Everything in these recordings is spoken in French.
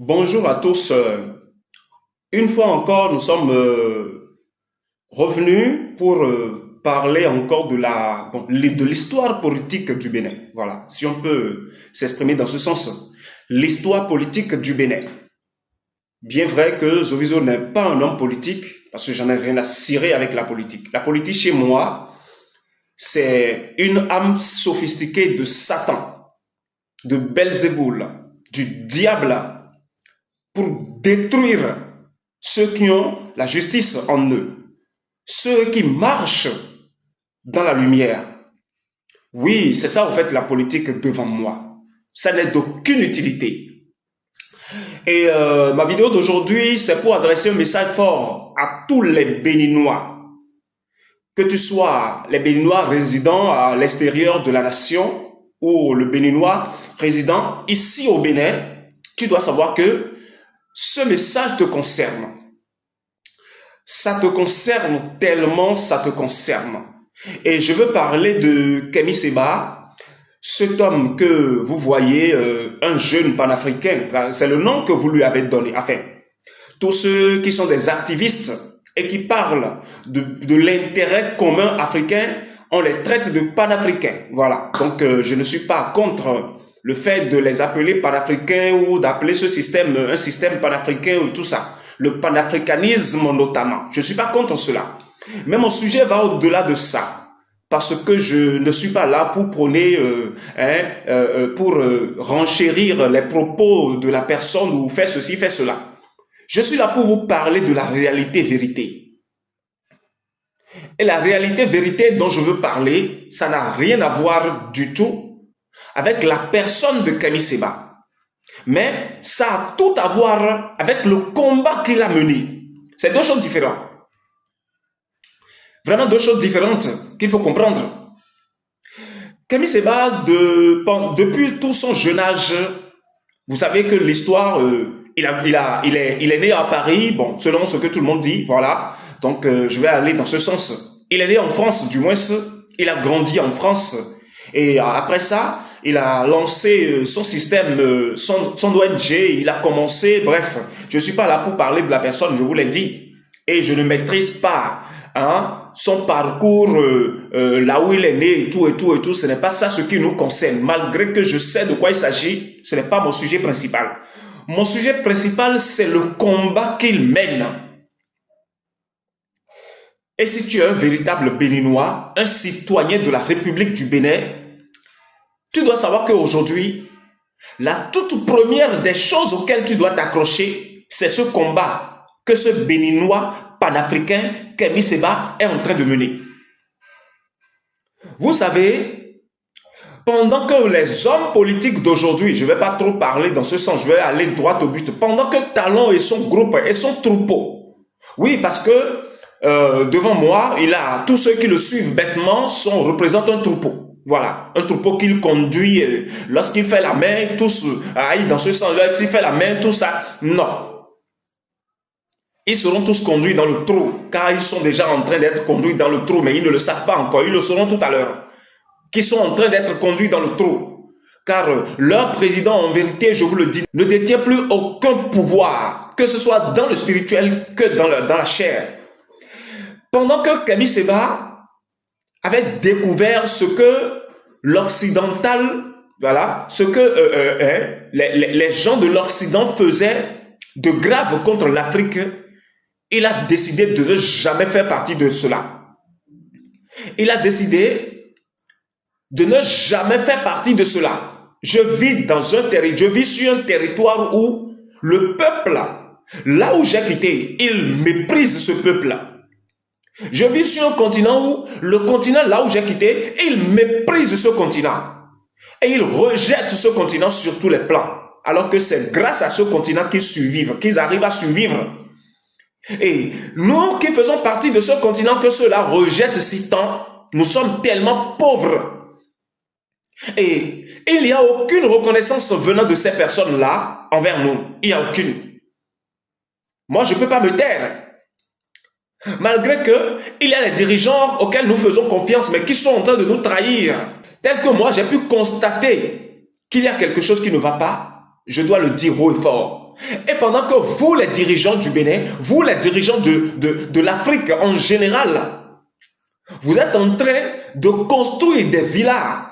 Bonjour à tous. Une fois encore, nous sommes revenus pour parler encore de l'histoire politique du Bénin. Voilà, si on peut s'exprimer dans ce sens. L'histoire politique du Bénin. Bien vrai que Zovizo n'est pas un homme politique, parce que j'en ai rien à cirer avec la politique. La politique chez moi, c'est une âme sophistiquée de Satan, de Belzéboul, du diable, pour détruire ceux qui ont la justice en eux, ceux qui marchent dans la lumière. Oui, c'est ça en fait la politique devant moi. Ça n'est d'aucune utilité. Et ma vidéo d'aujourd'hui, c'est pour adresser un message fort à tous les Béninois. Que tu sois les Béninois résidant à l'extérieur de la nation ou le Béninois résidant ici au Bénin, tu dois savoir que ce message te concerne. Ça te concerne tellement, ça te concerne. Et je veux parler de Kémy Séba, cet homme que vous voyez, un jeune panafricain, c'est le nom que vous lui avez donné. Enfin, tous ceux qui sont des activistes et qui parlent de l'intérêt commun africain, on les traite de panafricains. Voilà. Donc, je ne suis pas contre le fait de les appeler panafricains ou d'appeler ce système un système panafricain ou tout ça. Le panafricanisme notamment. Je ne suis pas contre cela. Mais mon sujet va au-delà de ça. Parce que je ne suis pas là pour prôner, pour renchérir les propos de la personne ou faire ceci, faire cela. Je suis là pour vous parler de la réalité vérité. Et la réalité vérité dont je veux parler, ça n'a rien à voir du tout avec la personne de Kémy Séba. Mais ça a tout à voir avec le combat qu'il a mené. C'est deux choses différentes. Vraiment deux choses différentes qu'il faut comprendre. Kémy Séba, depuis tout son jeune âge, vous savez que l'histoire, il est né à Paris, bon, selon ce que tout le monde dit, voilà. Donc, je vais aller dans ce sens. Il est né en France, du moins, il a grandi en France. Et après ça, il a lancé son système, son ONG, il a commencé, bref, je ne suis pas là pour parler de la personne, je vous l'ai dit. Et je ne maîtrise pas son parcours, là où il est né et tout, ce n'est pas ça ce qui nous concerne. Malgré que je sais de quoi il s'agit, ce n'est pas mon sujet principal. Mon sujet principal, c'est le combat qu'il mène. Et si tu es un véritable Béninois, un citoyen de la République du Bénin, tu dois savoir qu'aujourd'hui, la toute première des choses auxquelles tu dois t'accrocher, c'est ce combat que ce Béninois panafricain Kémy Séba est en train de mener. Vous savez, pendant que les hommes politiques d'aujourd'hui, je ne vais pas trop parler dans ce sens, je vais aller droit au but, pendant que Talon et son groupe et son troupeau, oui, parce que devant moi, il a tous ceux qui le suivent bêtement représentent un troupeau. Voilà, un troupeau qu'il conduit, lorsqu'il fait la main, tous aillent dans ce sens-là, lorsqu'il fait la main, tout ça. Non. Ils seront tous conduits dans le trou, car ils sont déjà en train d'être conduits dans le trou, mais ils ne le savent pas encore, ils le sauront tout à l'heure. Qu'ils sont en train d'être conduits dans le trou, car leur président, en vérité, je vous le dis, ne détient plus aucun pouvoir, que ce soit dans le spirituel que dans la chair. Pendant que Kémy Séba avait découvert ce que l'occidental, voilà, ce que les gens de l'Occident faisaient de grave contre l'Afrique, il a décidé de ne jamais faire partie de cela. Il a décidé de ne jamais faire partie de cela. Je vis sur un territoire où le peuple, là où j'ai quitté, il méprise ce peuple-là. Je vis sur un continent où le continent, là où j'ai quitté, il méprise ce continent. Et il rejette ce continent sur tous les plans. Alors que c'est grâce à ce continent qu'ils survivent, qu'ils arrivent à survivre. Et nous qui faisons partie de ce continent que ceux-là rejettent si tant, nous sommes tellement pauvres. Et il n'y a aucune reconnaissance venant de ces personnes-là envers nous. Il n'y a aucune. Moi, je ne peux pas me taire. Malgré qu'il y a les dirigeants auxquels nous faisons confiance, mais qui sont en train de nous trahir. Tel que moi, j'ai pu constater qu'il y a quelque chose qui ne va pas, je dois le dire haut et fort. Et pendant que vous, les dirigeants du Bénin, vous, les dirigeants de l'Afrique en général, vous êtes en train de construire des villas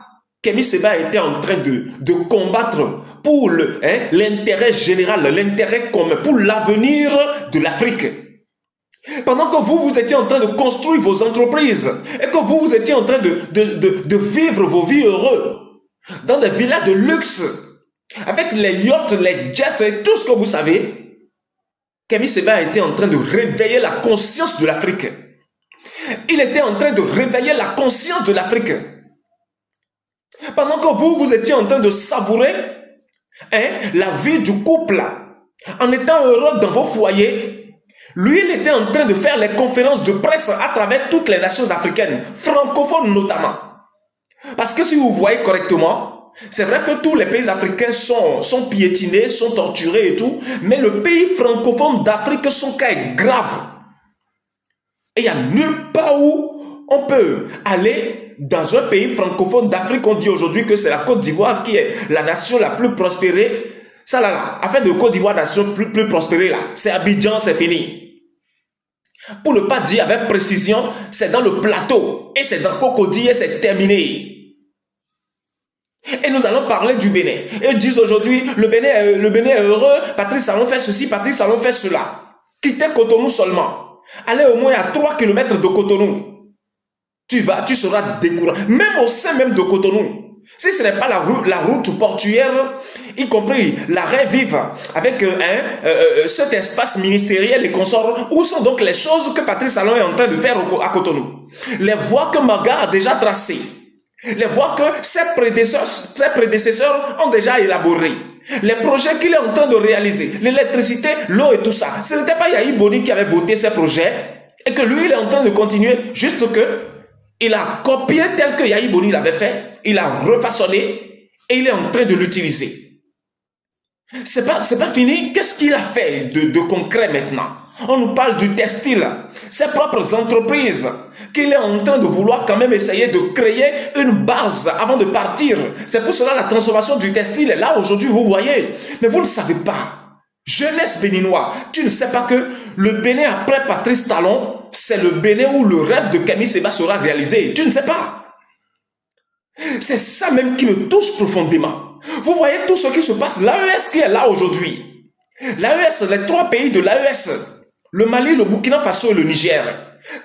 Kémy Séba était en train de combattre pour l'intérêt général, l'intérêt commun, pour l'avenir de l'Afrique. Pendant que vous étiez en train de construire vos entreprises et que vous étiez en train de vivre vos vies heureuses dans des villas de luxe, avec les yachts, les jets et tout ce que vous savez, Kémy Séba était en train de réveiller la conscience de l'Afrique. Il était en train de réveiller la conscience de l'Afrique. Pendant que vous étiez en train de savourer la vie du couple, en étant heureux dans vos foyers, lui, il était en train de faire les conférences de presse à travers toutes les nations africaines, francophones notamment. Parce que si vous voyez correctement, c'est vrai que tous les pays africains sont piétinés, sont torturés et tout, mais le pays francophone d'Afrique, son cas est grave. Et il n'y a nulle part où on peut aller dans un pays francophone d'Afrique. On dit aujourd'hui que c'est la Côte d'Ivoire qui est la nation la plus prospérée. Ça là, afin de Côte d'Ivoire, nation plus prospérée là, c'est Abidjan, c'est fini. Pour ne pas dire avec précision, c'est dans le plateau et c'est dans Cocody et c'est terminé. Et nous allons parler du Bénin. Et ils disent aujourd'hui, le Bénin est heureux, Patrice Talon fait ceci, Patrice Talon fait cela. Quittez Cotonou seulement. Allez au moins à 3 km de Cotonou. Tu seras découragé. Même au sein même de Cotonou. Si ce n'est pas la route portuaire, y compris l'arrêt vive, avec cet espace ministériel et consorts, où sont donc les choses que Patrice Talon est en train de faire à Cotonou? Les voies que Maga a déjà tracées. Les voies que ses prédécesseurs ont déjà élaborées. Les projets qu'il est en train de réaliser. L'électricité, l'eau et tout ça. Ce n'était pas Yahi Boni qui avait voté ces projets et que lui, il est en train de continuer juste que il a copié tel que Yahi Boni l'avait fait. Il a refaçonné et il est en train de l'utiliser. C'est pas fini. Qu'est-ce qu'il a fait de concret maintenant? On nous parle du textile. Ses propres entreprises qu'il est en train de vouloir quand même essayer de créer une base avant de partir. C'est pour cela la transformation du textile est là aujourd'hui, vous voyez. Mais vous ne savez pas. Jeunesse béninois, tu ne sais pas que le Bénin après Patrice Talon, c'est le Bénin où le rêve de Kémy Séba sera réalisé. Tu ne sais pas. C'est ça même qui me touche profondément. Vous voyez tout ce qui se passe. L'AES qui est là aujourd'hui. L'AES, les 3 pays de l'AES, le Mali, le Burkina Faso et le Niger,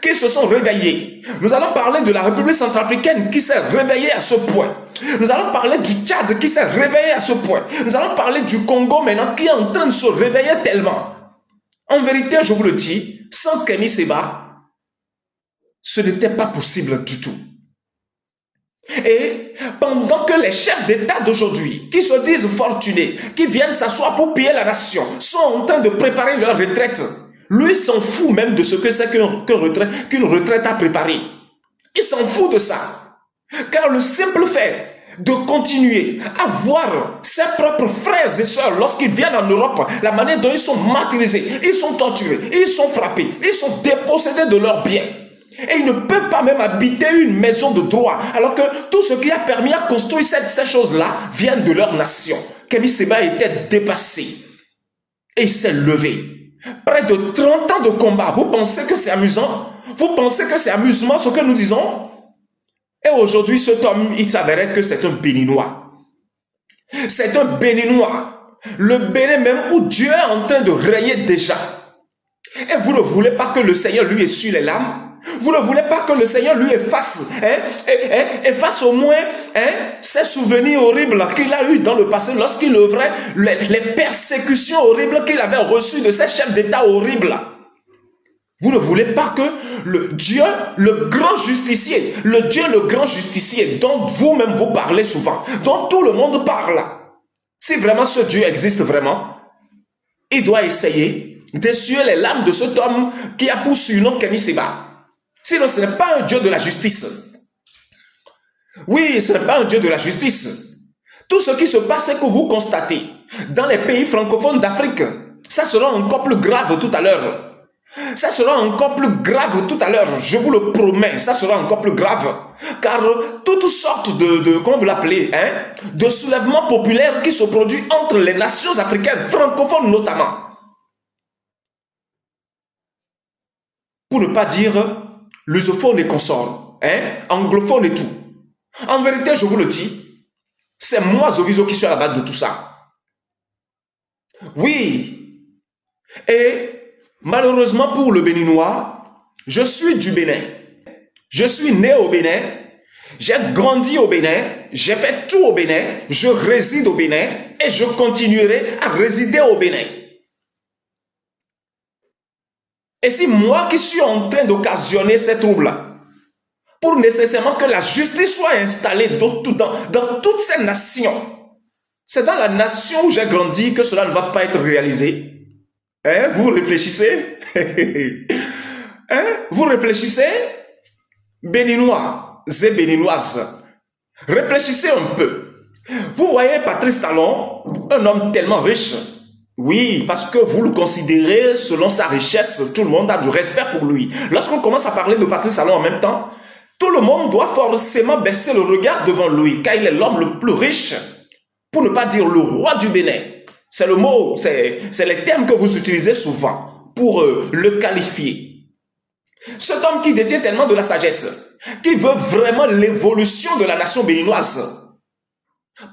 qui se sont réveillés. Nous allons parler de la République centrafricaine qui s'est réveillée à ce point. Nous allons parler du Tchad qui s'est réveillé à ce point. Nous allons parler du Congo maintenant qui est en train de se réveiller tellement. En vérité, je vous le dis, sans Kémy Séba, ce n'était pas possible du tout. Et pendant que les chefs d'État d'aujourd'hui, qui se disent fortunés, qui viennent s'asseoir pour piller la nation, sont en train de préparer leur retraite, lui s'en fout même de ce que c'est qu'une retraite à préparer. Il s'en fout de ça. Car le simple fait de continuer à voir ses propres frères et sœurs lorsqu'ils viennent en Europe, la manière dont ils sont martyrisés, ils sont torturés, ils sont frappés, ils sont dépossédés de leurs biens. Et ils ne peuvent pas même habiter une maison de droit, alors que tout ce qui a permis à construire ces choses-là vient de leur nation. Kémy Séba était dépassé. Et il s'est levé. Près de 30 ans de combat, vous pensez que c'est amusant? Vous pensez que c'est amusement ce que nous disons? Et aujourd'hui, cet homme, il s'avérait que c'est un Béninois. C'est un Béninois. Le Bénin même où Dieu est en train de rayer déjà. Et vous ne voulez pas que le Seigneur lui essuie les larmes? Vous ne voulez pas que le Seigneur lui efface au moins ces souvenirs horribles qu'il a eu dans le passé lorsqu'il œuvrait, les persécutions horribles qu'il avait reçues de ces chefs d'État horribles. Vous ne voulez pas que le Dieu, le grand justicier, dont vous-même vous parlez souvent, dont tout le monde parle, si vraiment ce Dieu existe vraiment, il doit essayer d'essuyer les larmes de cet homme qui a pour surnom Kémy Séba. Sinon, ce n'est pas un Dieu de la justice. Oui, ce n'est pas un Dieu de la justice. Tout ce qui se passe, c'est que vous constatez dans les pays francophones d'Afrique, ça sera encore plus grave tout à l'heure. Ça sera encore plus grave tout à l'heure, je vous le promets, ça sera encore plus grave. Car toutes sortes comment vous l'appelez, de soulèvements populaires qui se produisent entre les nations africaines, francophones notamment. Pour ne pas dire lusophones et consorts, anglophones et tout. En vérité, je vous le dis, c'est moi, Zovizo, qui suis à la base de tout ça. Oui. Et malheureusement pour le Béninois, je suis du Bénin. Je suis né au Bénin. J'ai grandi au Bénin. J'ai fait tout au Bénin. Je réside au Bénin. Et je continuerai à résider au Bénin. Et si moi qui suis en train d'occasionner ces troubles-là, pour nécessairement que la justice soit installée dans toutes ces nations, c'est dans la nation où j'ai grandi que cela ne va pas être réalisé. Vous réfléchissez? Vous réfléchissez? Béninois et béninoises, réfléchissez un peu. Vous voyez Patrice Talon, un homme tellement riche. Oui, parce que vous le considérez selon sa richesse, tout le monde a du respect pour lui. Lorsqu'on commence à parler de Patrice Talon en même temps, tout le monde doit forcément baisser le regard devant lui, car il est l'homme le plus riche, pour ne pas dire le roi du Bénin. C'est le mot, c'est les termes que vous utilisez souvent pour le qualifier. Cet homme qui détient tellement de la sagesse, qui veut vraiment l'évolution de la nation béninoise.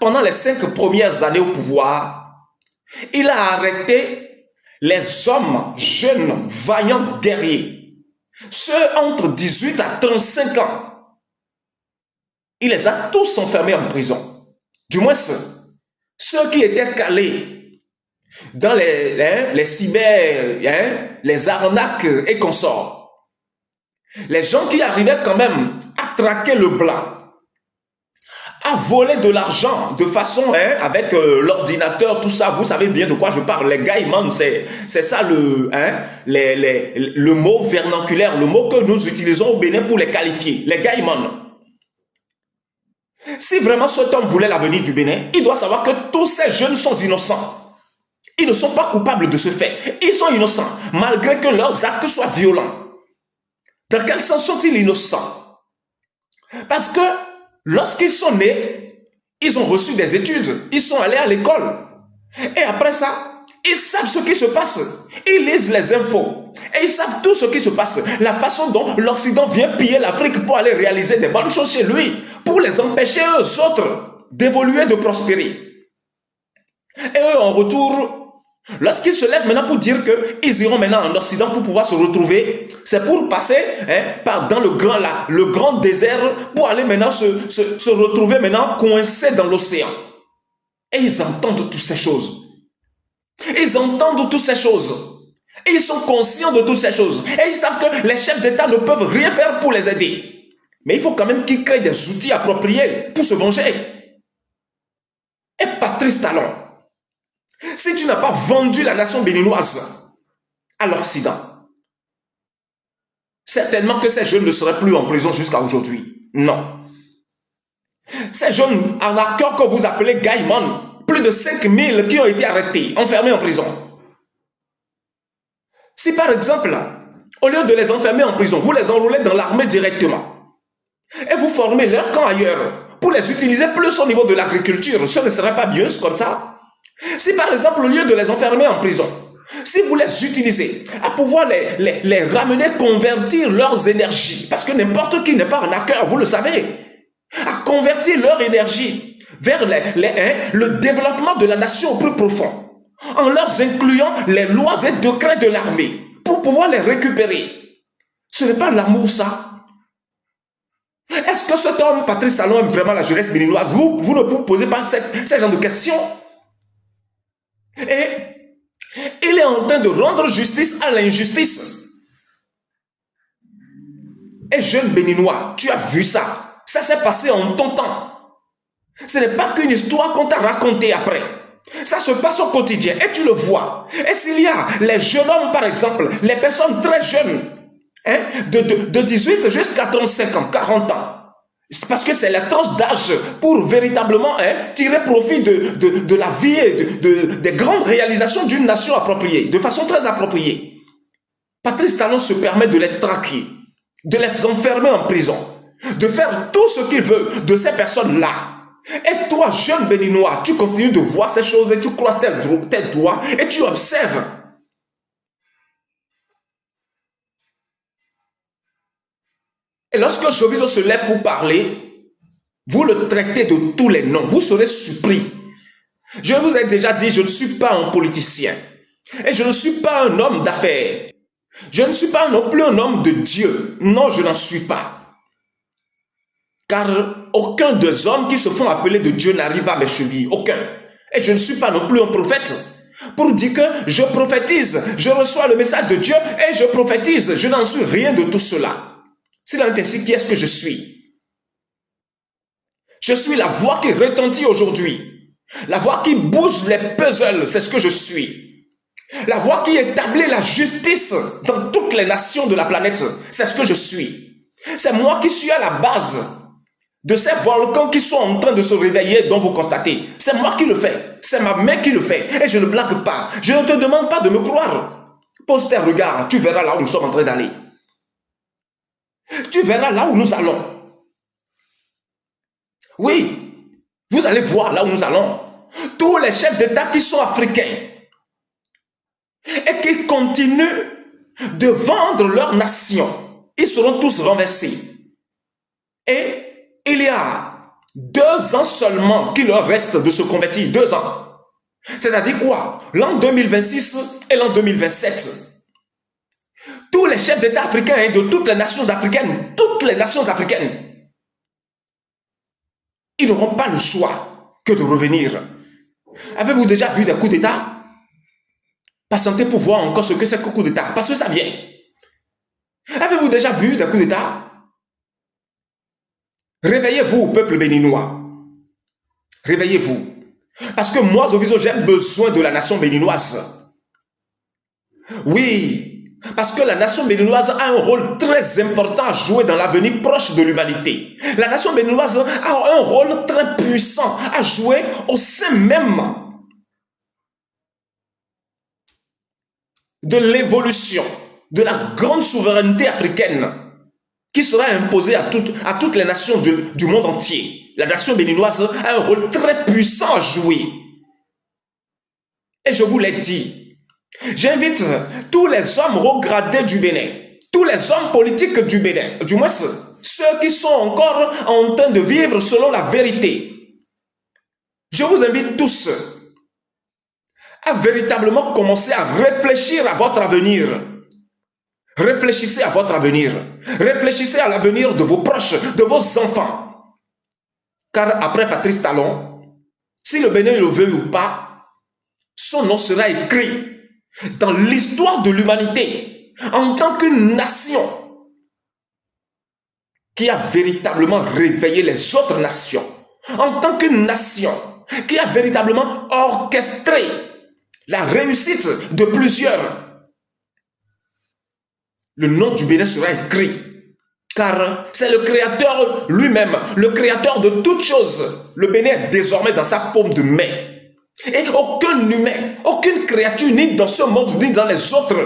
Pendant les 5 premières années au pouvoir, il a arrêté les hommes jeunes, vaillants, guerriers, ceux entre 18 à 35 ans. Il les a tous enfermés en prison. Du moins, ceux qui étaient calés dans les cyber, les arnaques et consorts. Les gens qui arrivaient quand même à traquer le blanc, à voler de l'argent de façon, avec l'ordinateur, tout ça, vous savez bien de quoi je parle. Les gaïmans, c'est ça le mot vernaculaire, le mot que nous utilisons au Bénin pour les qualifier, les gaïmans. Si vraiment cet homme voulait l'avenir du Bénin, il doit savoir que tous ces jeunes sont innocents. Ils ne sont pas coupables de ce fait. Ils sont innocents, malgré que leurs actes soient violents. Dans quel sens sont-ils innocents? Parce que lorsqu'ils sont nés, ils ont reçu des études, ils sont allés à l'école. Et après ça, ils savent ce qui se passe. Ils lisent les infos. Et ils savent tout ce qui se passe. La façon dont l'Occident vient piller l'Afrique pour aller réaliser des bonnes choses chez lui, pour les empêcher eux autres d'évoluer, de prospérer. Et eux, en retour, lorsqu'ils se lèvent maintenant pour dire qu'ils iront maintenant en Occident pour pouvoir se retrouver, c'est pour passer dans le grand désert pour aller maintenant se retrouver maintenant coincés dans l'océan. Et ils entendent toutes ces choses. Ils entendent toutes ces choses. Et ils sont conscients de toutes ces choses. Et ils savent que les chefs d'État ne peuvent rien faire pour les aider. Mais il faut quand même qu'ils créent des outils appropriés pour se venger. Et Patrice Talon, si tu n'as pas vendu la nation béninoise à l'Occident, certainement que ces jeunes ne seraient plus en prison jusqu'à aujourd'hui. Non. Ces jeunes arnaqueurs que vous appelez gaïmans, plus de 5000 qui ont été arrêtés, enfermés en prison. Si par exemple, au lieu de les enfermer en prison, vous les enrôlez dans l'armée directement, et vous formez leur camp ailleurs, pour les utiliser plus au niveau de l'agriculture, ce ne serait pas mieux comme ça? Si par exemple, au lieu de les enfermer en prison, si vous les utilisez à pouvoir les ramener, convertir leurs énergies, parce que n'importe qui n'est pas arnaqueur, vous le savez, à convertir leur énergie vers le développement de la nation au plus profond, en leur incluant les lois et décrets de l'armée, pour pouvoir les récupérer. Ce n'est pas l'amour, ça. Est-ce que cet homme, Patrice Talon, aime vraiment la jeunesse béninoise? Vous ne vous posez pas ce genre de questions. Et il est en train de rendre justice à l'injustice. Et jeune béninois, tu as vu ça. Ça s'est passé en ton temps. Ce n'est pas qu'une histoire qu'on t'a racontée après. Ça se passe au quotidien et tu le vois. Et s'il y a les jeunes hommes, par exemple, les personnes très jeunes, de 18 jusqu'à 35 ans, 40 ans, c'est parce que c'est la tranche d'âge pour véritablement tirer profit de la vie et des grandes réalisations d'une nation appropriée, de façon très appropriée. Patrice Talon se permet de les traquer, de les enfermer en prison, de faire tout ce qu'il veut de ces personnes-là. Et toi, jeune béninois, tu continues de voir ces choses et tu croises tes doigts et tu observes. Et lorsque Joviso se lève pour parler, vous le traitez de tous les noms. Vous serez surpris. Je vous ai déjà dit, je ne suis pas un politicien. Et je ne suis pas un homme d'affaires. Je ne suis pas non plus un homme de Dieu. Non, je n'en suis pas. Car aucun des hommes qui se font appeler de Dieu n'arrive à mes chevilles. Aucun. Et je ne suis pas non plus un prophète. Pour dire que je prophétise, je reçois le message de Dieu et je prophétise. Je n'en suis rien de tout cela. S'il en est ainsi, qui est-ce que je suis? Je suis la voix qui retentit aujourd'hui. La voix qui bouge les puzzles, c'est ce que je suis. La voix qui établit la justice dans toutes les nations de la planète, c'est ce que je suis. C'est moi qui suis à la base de ces volcans qui sont en train de se réveiller dont vous constatez. C'est moi qui le fais. C'est ma main qui le fait. Et je ne blague pas. Je ne te demande pas de me croire. Pose tes regards. Tu verras là où nous sommes en train d'aller. Tu verras là où nous allons. Oui. Vous allez voir là où nous allons. Tous les chefs d'État qui sont africains et qui continuent de vendre leur nation, ils seront tous renversés. Et il y a 2 ans seulement qu'il leur reste de se convertir. 2 ans. C'est-à-dire quoi? L'an 2026 et l'an 2027. Tous les chefs d'État africains et de toutes les nations africaines, ils n'auront pas le choix que de revenir. Avez-vous déjà vu des coups d'État? Patientez pour voir encore ce que c'est que coup d'État, parce que ça vient. Avez-vous déjà vu des coups d'État? Réveillez-vous, peuple béninois. Réveillez-vous. Parce que moi, Joviso, j'ai besoin de la nation béninoise. Oui, parce que la nation béninoise a un rôle très important à jouer dans l'avenir proche de l'humanité. La nation béninoise a un rôle très puissant à jouer au sein même de l'évolution, de la grande souveraineté africaine qui sera imposée à toutes les nations du monde entier. La nation béninoise a un rôle très puissant à jouer. Et je vous l'ai dit, j'invite tous les hommes regradés du Bénin, tous les hommes politiques du Bénin, du moins ceux qui sont encore en train de vivre selon la vérité. Je vous invite tous à véritablement commencer à réfléchir à votre avenir. Réfléchissez à votre avenir. Réfléchissez à l'avenir de vos proches, de vos enfants. Car après Patrice Talon, si le Bénin le veut ou pas, son nom sera écrit dans l'histoire de l'humanité en tant qu'une nation qui a véritablement réveillé les autres nations, en tant qu'une nation qui a véritablement orchestré la réussite de plusieurs. Le nom du Bénin sera écrit, car c'est le Créateur lui-même, le Créateur de toutes choses. Le Bénin est désormais dans sa paume de main. Et aucun humain, aucune créature, ni dans ce monde, ni dans les autres,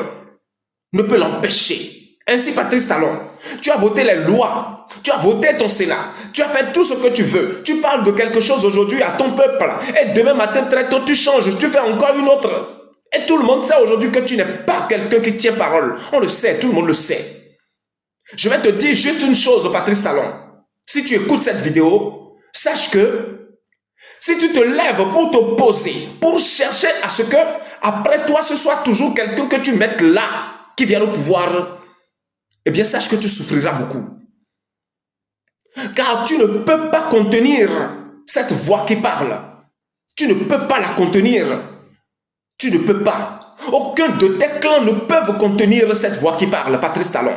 ne peut l'empêcher. Ainsi, Patrice Talon, tu as voté les lois, tu as voté ton Sénat, tu as fait tout ce que tu veux. Tu parles de quelque chose aujourd'hui à ton peuple, et demain matin, très tôt, tu changes, tu fais encore une autre. Et tout le monde sait aujourd'hui que tu n'es pas quelqu'un qui tient parole. On le sait, tout le monde le sait. Je vais te dire juste une chose, Patrice Talon. Si tu écoutes cette vidéo, sache que si tu te lèves pour t'opposer, pour chercher à ce que après toi, ce soit toujours quelqu'un que tu mettes là, qui vient au pouvoir, eh bien, sache que tu souffriras beaucoup. Car tu ne peux pas contenir cette voix qui parle. Tu ne peux pas la contenir. Tu ne peux pas. Aucun de tes clans ne peuvent contenir cette voix qui parle, Patrice Talon.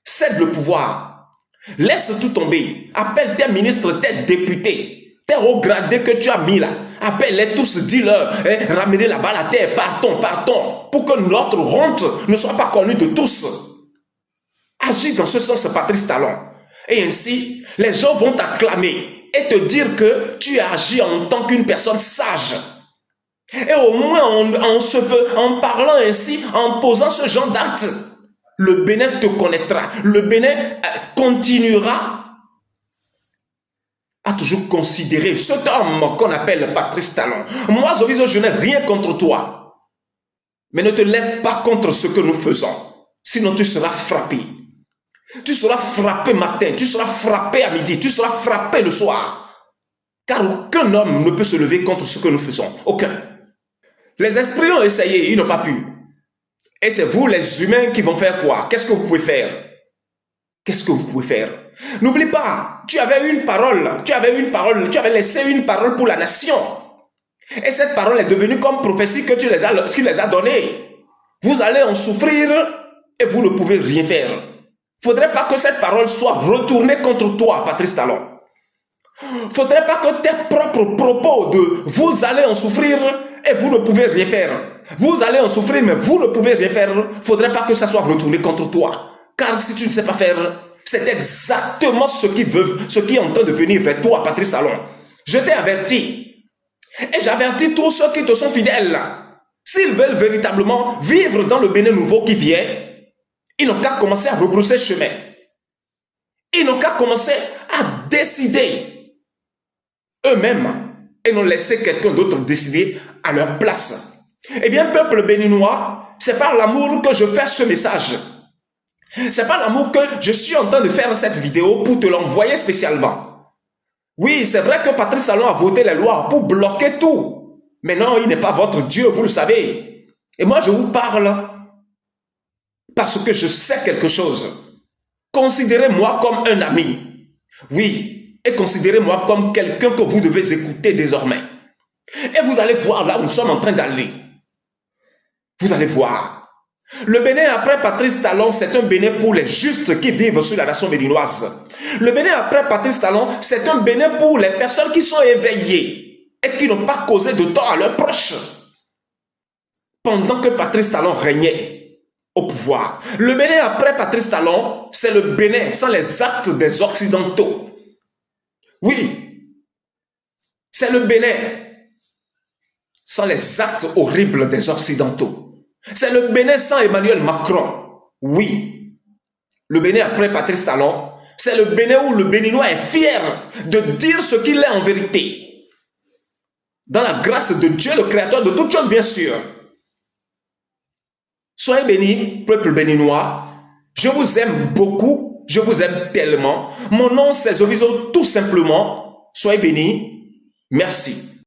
Cède le pouvoir. Laisse tout tomber. Appelle tes ministres, tes députés, tes hauts gradés que tu as mis là. Appelle-les tous, dis-leur, ramenez la balle à terre, partons, partons, pour que notre honte ne soit pas connue de tous. Agis dans ce sens, Patrice Talon. Et ainsi, les gens vont t'acclamer et te dire que tu agis en tant qu'une personne sage. Et au moins en parlant ainsi, en posant ce genre d'acte, Le Bénin te connaîtra. Le Bénin continuera à toujours considérer cet homme qu'on appelle Patrice Talon. Moi, Zoviso, je n'ai rien contre toi. Mais ne te lève pas contre ce que nous faisons. Sinon, tu seras frappé. Tu seras frappé matin, tu seras frappé à midi, tu seras frappé le soir. Car aucun homme ne peut se lever contre ce que nous faisons. Aucun. Les esprits ont essayé, ils n'ont pas pu. Et c'est vous, les humains, qui vont faire quoi? Qu'est-ce que vous pouvez faire? Qu'est-ce que vous pouvez faire? N'oublie pas, tu avais une parole, tu avais laissé une parole pour la nation. Et cette parole est devenue comme prophétie que tu les as donnée. Vous allez en souffrir et vous ne pouvez rien faire. Il ne faudrait pas que cette parole soit retournée contre toi, Patrice Talon. Il ne faudrait pas que tes propres propos de vous allez en souffrir et vous ne pouvez rien faire. Vous allez en souffrir mais vous ne pouvez rien faire. Il ne faudrait pas que ça soit retourné contre toi. Car si tu ne sais pas faire, c'est exactement ce qui est en train de venir vers toi, Patrice Talon. Je t'ai averti. Et j'avertis tous ceux qui te sont fidèles. S'ils veulent véritablement vivre dans le Bénin nouveau qui vient, ils n'ont qu'à commencer à rebrousser chemin. Ils n'ont qu'à commencer à décider eux-mêmes et non laisser quelqu'un d'autre décider à leur place. Eh bien, peuple béninois, c'est par l'amour que je fais ce message. C'est par l'amour que je suis en train de faire cette vidéo pour te l'envoyer spécialement. Oui, c'est vrai que Patrice Talon a voté les lois pour bloquer tout. Mais non, il n'est pas votre Dieu, vous le savez. Et moi, je vous parle parce que je sais quelque chose. Considérez-moi comme un ami. Oui, et considérez-moi comme quelqu'un que vous devez écouter désormais. Et vous allez voir là où nous sommes en train d'aller. Vous allez voir. Le Bénin après Patrice Talon, c'est un Bénin pour les justes qui vivent sur la nation béninoise. Le Bénin après Patrice Talon, c'est un Bénin pour les personnes qui sont éveillées et qui n'ont pas causé de tort à leurs proches. Pendant que Patrice Talon régnait au pouvoir. Le Bénin après Patrice Talon, c'est le Bénin sans les actes des Occidentaux. Oui, c'est le Bénin sans les actes horribles des Occidentaux. C'est le Bénin sans Emmanuel Macron. Oui, le Bénin après Patrice Talon, c'est le Bénin où le Béninois est fier de dire ce qu'il est en vérité. Dans la grâce de Dieu, le créateur de toutes choses, bien sûr. Soyez bénis, peuple béninois. Je vous aime beaucoup. Je vous aime tellement. Mon nom, c'est Zoviso, tout simplement. Soyez bénis. Merci.